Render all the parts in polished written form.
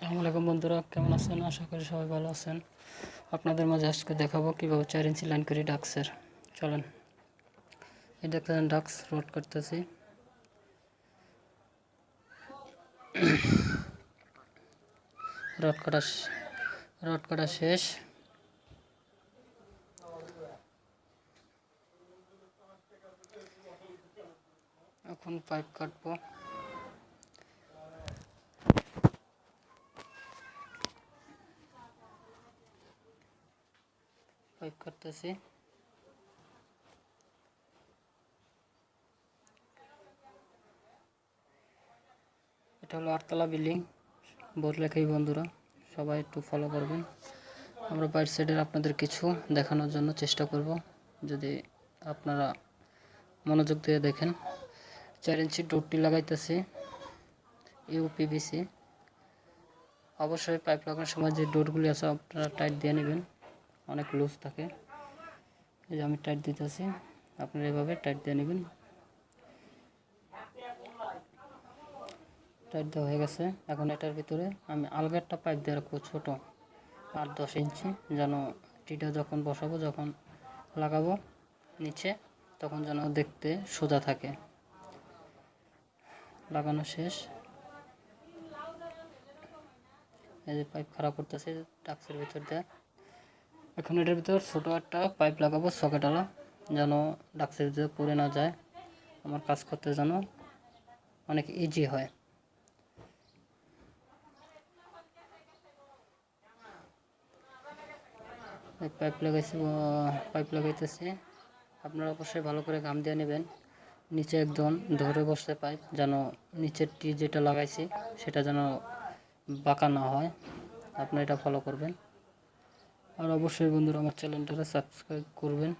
আসসালামু আলাইকুম বন্ধুরা, কেমন আছেন? আশা করি সবাই ভালো আছেন। আপনাদের মাঝে আজকে দেখাবো কীভাবে 4 ইঞ্চি লাইন করি ডাক্সের। চলেন, এই দেখতেছেন ডাক্স রোড করতেছি। রড কাটা শেষ। এখন পাইপ কাটবো। পাইপ কাটতেছি। এটা হলো 8তলা বিল্ডিং, বোর্ড লেখাই বন্ধুরা, সবাই একটু ফলো করবেন। আমরা বাইর সাইডের আপনাদের কিছু দেখানোর জন্য চেষ্টা করব, যদি আপনারা মনোযোগ দিয়ে দেখেন। 4 ইঞ্চি ডোরটি লাগাইতেছি ইউপিভিসি। অবশ্যই পাইপ লাগানোর সময় যে ডোরগুলি আছে আপনারা টাইট দিয়ে নেবেন, অনেক লুজ থাকে। এই যে আমি টাইট দিতেছি, আপনারা এভাবে টাইট দিয়ে নেবেন। টাইট দেওয়া হয়ে গেছে। এখন এটার ভিতরে আমি আলগা একটা পাইপ দিয়ে রাখবো, ছোটো 8-10 ইঞ্চি, যেন টিটা যখন বসাবো, যখন লাগাবো নিচে, তখন যেন দেখতে সোজা থাকে। লাগানো শেষ। এই যে পাইপ খারাপ করতেছে ডাক্সের ভিতর দিয়ে। এখন এটার ভিতর ছোটো একটা পাইপ লাগাবো সকেটওয়ালা, যেন ডাক্সের ভিতরে পড়ে না যায়, আমার কাজ করতে যেন অনেক ইজি হয়। পাইপ লাগাইতেছি। আপনারা অবশ্যই ভালো করে গাম দিয়ে নেবেন, নিচে একদম ধরে বসে পাইপ, যেন নিচের টি যেটা লাগাইছি সেটা যেন বাঁকা না হয়। আপনারা এটা ফলো করবেন। আর অবশ্যই বন্ধুরা আমার চ্যানেলটাকে সাবস্ক্রাইব করবেন,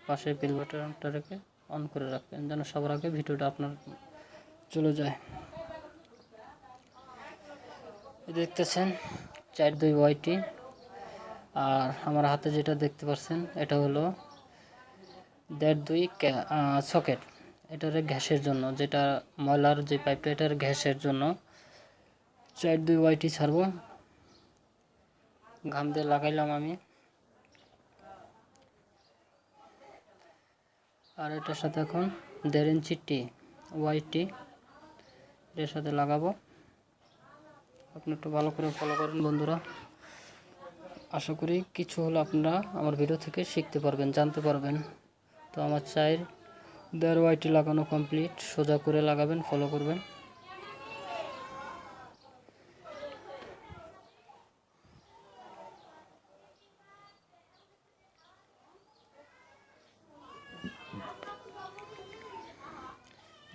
পাশে বেল বাটনটাকে অন করে রাখবেন, যেন সবার আগে ভিডিওটা আপনার চলে যায়। দেখতেছেন 4-2 ওয়াইটি। আর আমার হাতে যেটা দেখতে পাচ্ছেন এটা হলো 1.5-2 সকেট। এটার গ্যাসের জন্য, যেটা ময়লার যে পাইপটা, এটার গ্যাসের জন্য 4-2 ওয়াইটি ছাড়বো। ঘাম দিয়ে লাগাইলাম আমি। আর এটার সাথে এখন 1.5 ইঞ্চি টি ওয়াইটি এর সাথে লাগাবো। আপনি একটু ভালো করে ফলো করেন বন্ধুরা। আশা করি কিছু হলো আপনারা আমার ভিডিও থেকে শিখতে পারবেন, জানতে পারবেন। তো আমার 4.5 ওয়াইটি লাগানো কমপ্লিট। সোজা করে লাগাবেন, ফলো করবেন।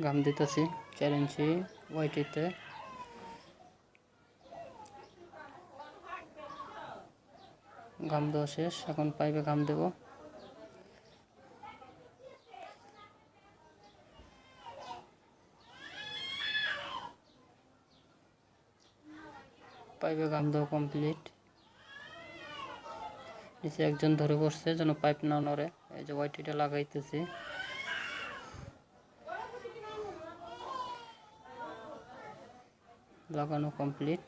গাম দিতেছি 4 ইঞ্চি ওয়াইটিতে। গাম দেওয়া শেষ। এখন পাইপে গাম দেব। পাইপে গাম দেওয়া কমপ্লিট। নিচে একজন ধরে বসছে যেন পাইপ না নড়ে। এই যে ওয়াইটিটা লাগাইতেছি। লাগানো কমপ্লিট।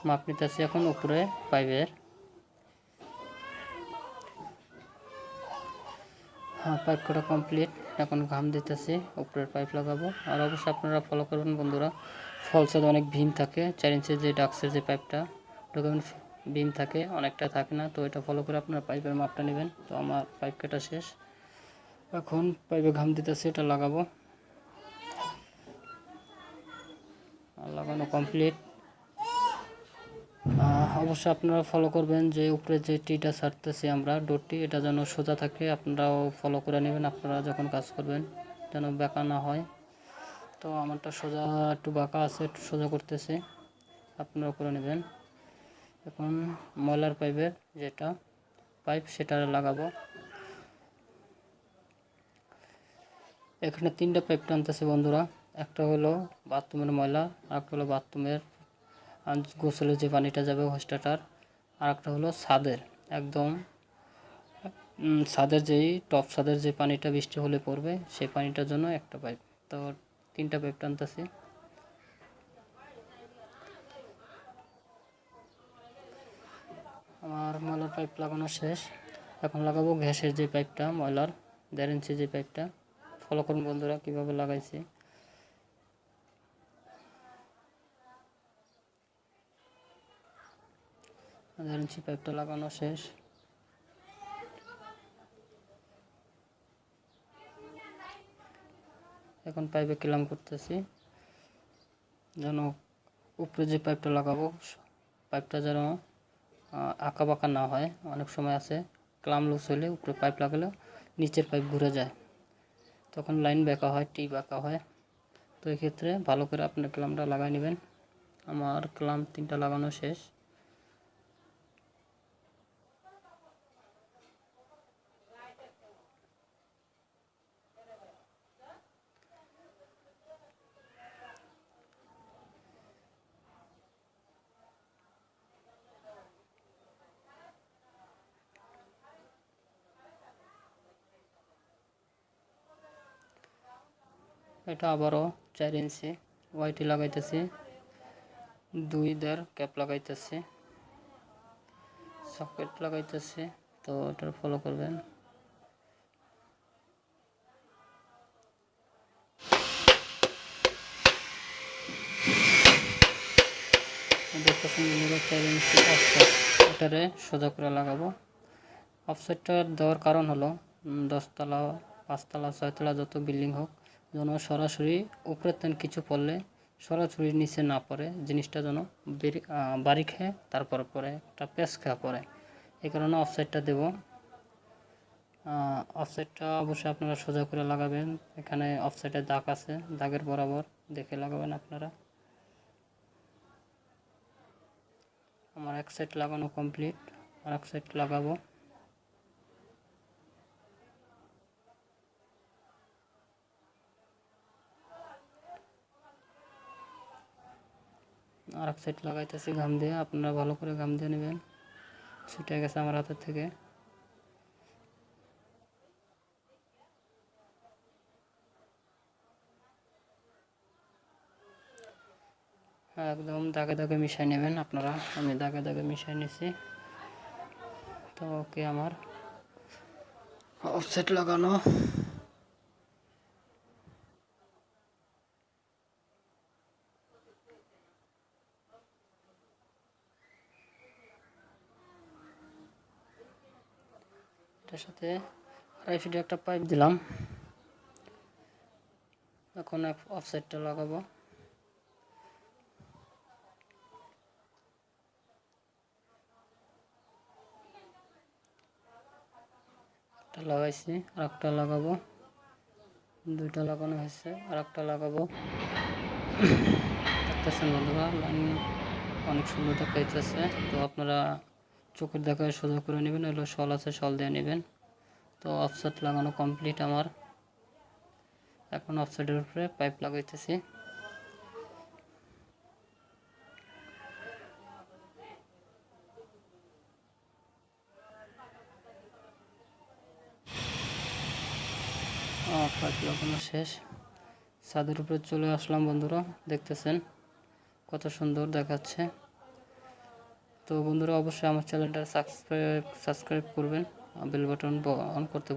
মাপ নিতেছি এখন উপরে পাইপের। পাইপ করা কমপ্লিট। এখন ঘাম দিতেছি, উপরের পাইপ লাগাবো। আর অবশ্যই আপনারা ফলো করবেন বন্ধুরা। ফলসের অনেক ভীম থাকে, 4 ইঞ্চির যে ডাক্সের যে পাইপটা, ওটা ভীম থাকে, অনেকটা থাকে না। তো এটা ফলো করে আপনারা পাইপের মাপটা নেবেন। তো আমার পাইপ কাটা শেষ। এখন পাইপে ঘাম দিতেছি, এটা লাগাবো। লাগানো কমপ্লিট। অবশ্যই আপনারা ফলো করবেন যে উপরে যে টিটা ছাড়তেছি আমরা, ডোরটি, এটা যেন সোজা থাকে। আপনারাও ফলো করে নেবেন আপনারা যখন কাজ করবেন, যেন বাঁকা না হয়। তো আমারটা সোজা, একটু বাঁকা আছে, একটু সোজা করতেছি, আপনারা করে নেবেন। এখন ময়লার পাইপের যেটা পাইপ, সেটা লাগাবো। এখানে 3টা পাইপ টানতেছে বন্ধুরা। একটা হলো বাথরুমের ময়লা, আর একটা হলো বাথরুমের গোসলের যে পানিটা যাবে হোস্টেটার, আর একটা হলো ছাদের, একদম ছাদের যেই টপ ছাদের যে পানিটা বৃষ্টি হলে পড়বে, সেই পানিটার জন্য একটা পাইপ। তো 3টা পাইপ টানতেছি। আমার ময়লার পাইপ লাগানো শেষ। এখন লাগাবো গ্যাসের যে পাইপটা, ময়লার 1.5 ইঞ্চি যে পাইপটা। ফলো করুন বন্ধুরা কীভাবে লাগাইছি। 1.5 ইঞ্চি পাইপটা লাগানো শেষ। এখন পাইপে ক্লাম করতেছি যেন উপরে যে পাইপটা লাগাবো পাইপটা যেন আঁকা বাঁকা না হয়। অনেক সময় আছে ক্লাম লুজ হলে উপরে পাইপ লাগালে নিচের পাইপ ঘুরে যায়, তখন লাইন বাঁকা হয়, টি বাঁকা হয়। তো এক্ষেত্রে ভালো করে আপনার ক্লামটা লাগাই নেবেন। আমার ক্লাম 3টা লাগানো শেষ। এটা আবারও 4 ইঞ্চি ওয়াইটি লাগাইতেছি, 2.5 ক্যাপ লাগাইতেছি, সকেট লাগাইতেছি। তো এটা ফলো করবেন। দেখতেছেন 4 ইঞ্চি অফসেট, এটারে সোজা করে লাগাবো। অফসেটটা দেওয়ার কারণ হলো 10 তলা 5 তলা 6 তলা যত বিল্ডিং হোক যেন সরাসরি উপরের তেন কিছু পড়লে সরাসরি নিচে না পড়ে, জিনিসটা যেন বাড়ি খেয়ে তারপরে পরে একটা পেঁচ খেয়া পড়ে। এই কারণে অফসাইডটা দেব। অফসাইডটা অবশ্যই আপনারা সোজা করে লাগাবেন। এখানে অফসাইডের দাগ আছে, দাগের বরাবর দেখে লাগাবেন আপনারা। আমার এক সাইড লাগানো কমপ্লিট, আর এক সাইড লাগাবো। আর এক সাইড লাগাইতেছি ঘাম দিয়ে, আপনারা ভালো করে ঘাম দিয়ে নেবেন। ছুটে গেছে আমার হাতের থেকে। একদম দাগে দাগে মিশাই নেবেন আপনারা। আমি দাগে দাগে মিশাই নিছি। তো ওকে, আমার অফসেট লাগানো। এটার সাথে 2.5 ফিট একটা পাইপ দিলাম। এখন অফসেটটা লাগাবো। একটা লাগাইছি, আর একটা লাগাবো। 2টা লাগানো হয়েছে, আর একটা লাগাবো। দেখতেছেন বন্ধুরা, লাইন অনেক সুন্দর দেখাইতেছে। তো আপনারা চোখের দেখায় সোজা করে নেবেন, এগুলো শল আছে শল দিয়ে নেবেন। তো অফসেট লাগানো কমপ্লিট আমার। এখন অফসেটের উপরে পাইপ লাগাইতেছি। পাইপ লাগানো শেষ। ছাদের উপরে চলে আসলাম বন্ধুরা, দেখতেছেন কত সুন্দর দেখাচ্ছে। তো বন্ধুরা অবশ্যই আমার চ্যানেলটা সাবস্ক্রাইব করবেন, বেল বাটন অন করতে